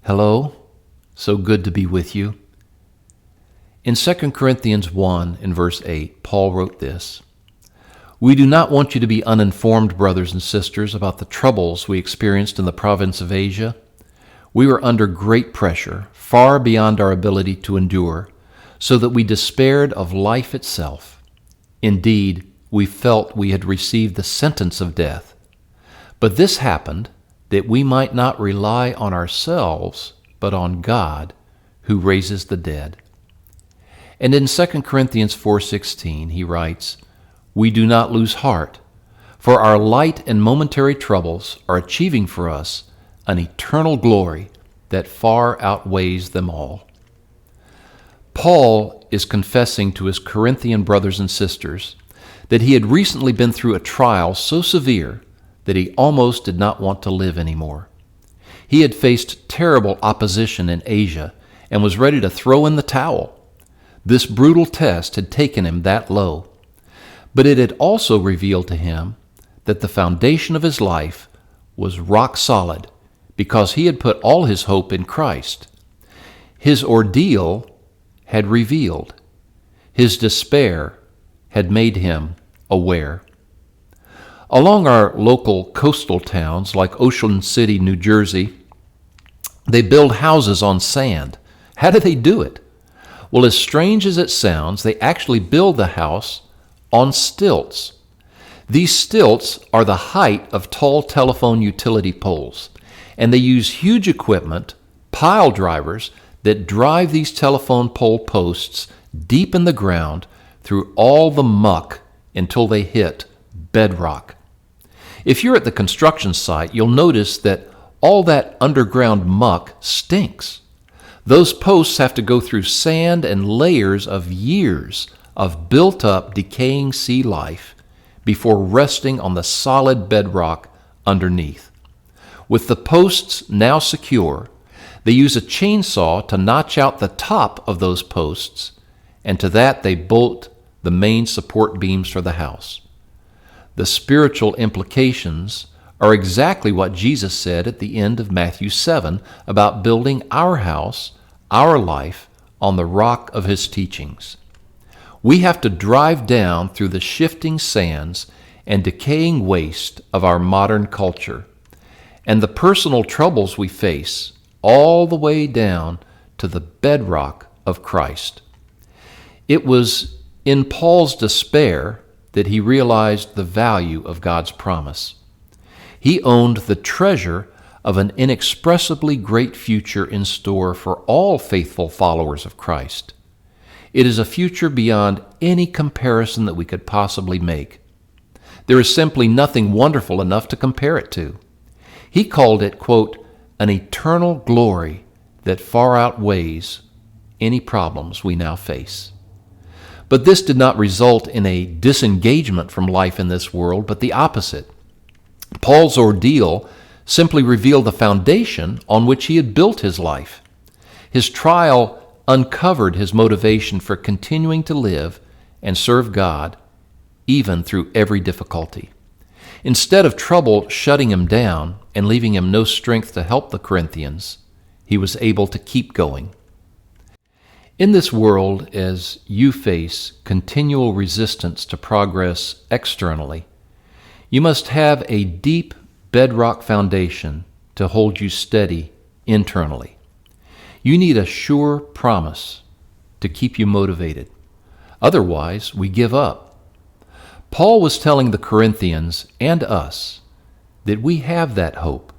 Hello, so good to be with you. In 2 Corinthians 1 in verse 8, Paul wrote this: "We do not want you to be uninformed, brothers and sisters, about the troubles we experienced in the province of Asia. We were under great pressure, far beyond our ability to endure, so that we despaired of life itself. Indeed, we felt we had received the sentence of death. But this happened that we might not rely on ourselves, but on God, who raises the dead." And in 2 Corinthians 4:16, he writes, "We do not lose heart, for our light and momentary troubles are achieving for us an eternal glory that far outweighs them all." Paul is confessing to his Corinthian brothers and sisters that he had recently been through a trial so severe that he almost did not want to live anymore. He had faced terrible opposition in Asia and was ready to throw in the towel. This brutal test had taken him that low. But it had also revealed to him that the foundation of his life was rock solid because he had put all his hope in Christ. His ordeal had revealed. His despair had made him aware. Along our local coastal towns like Ocean City, New Jersey, they build houses on sand. How do they do it? Well, as strange as it sounds, they actually build the house on stilts. These stilts are the height of tall telephone utility poles, and they use huge equipment, pile drivers, that drive these telephone pole posts deep in the ground through all the muck until they hit bedrock. If you're at the construction site, you'll notice that all that underground muck stinks. Those posts have to go through sand and layers of years of built-up, decaying sea life before resting on the solid bedrock underneath. With the posts now secure, they use a chainsaw to notch out the top of those posts, and to that they bolt the main support beams for the house. The spiritual implications are exactly what Jesus said at the end of Matthew 7 about building our house, our life, on the rock of his teachings. We have to drive down through the shifting sands and decaying waste of our modern culture and the personal troubles we face all the way down to the bedrock of Christ. It was in Paul's despair that he realized the value of God's promise. He owned the treasure of an inexpressibly great future in store for all faithful followers of Christ. It is a future beyond any comparison that we could possibly make. There is simply nothing wonderful enough to compare it to. He called it, quote, "an eternal glory that far outweighs any problems we now face." But this did not result in a disengagement from life in this world, but the opposite. Paul's ordeal simply revealed the foundation on which he had built his life. His trial uncovered his motivation for continuing to live and serve God, even through every difficulty. Instead of trouble shutting him down and leaving him no strength to help the Corinthians, he was able to keep going. In this world, as you face continual resistance to progress externally, you must have a deep bedrock foundation to hold you steady internally. You need a sure promise to keep you motivated. Otherwise, we give up. Paul was telling the Corinthians and us that we have that hope.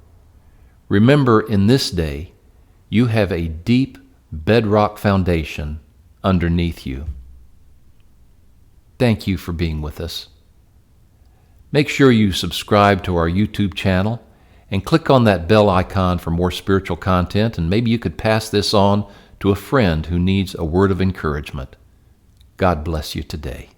Remember, in this day, you have a deep bedrock foundation underneath you. Thank you for being with us. Make sure you subscribe to our YouTube channel and click on that bell icon for more spiritual content, and maybe you could pass this on to a friend who needs a word of encouragement. God bless you today.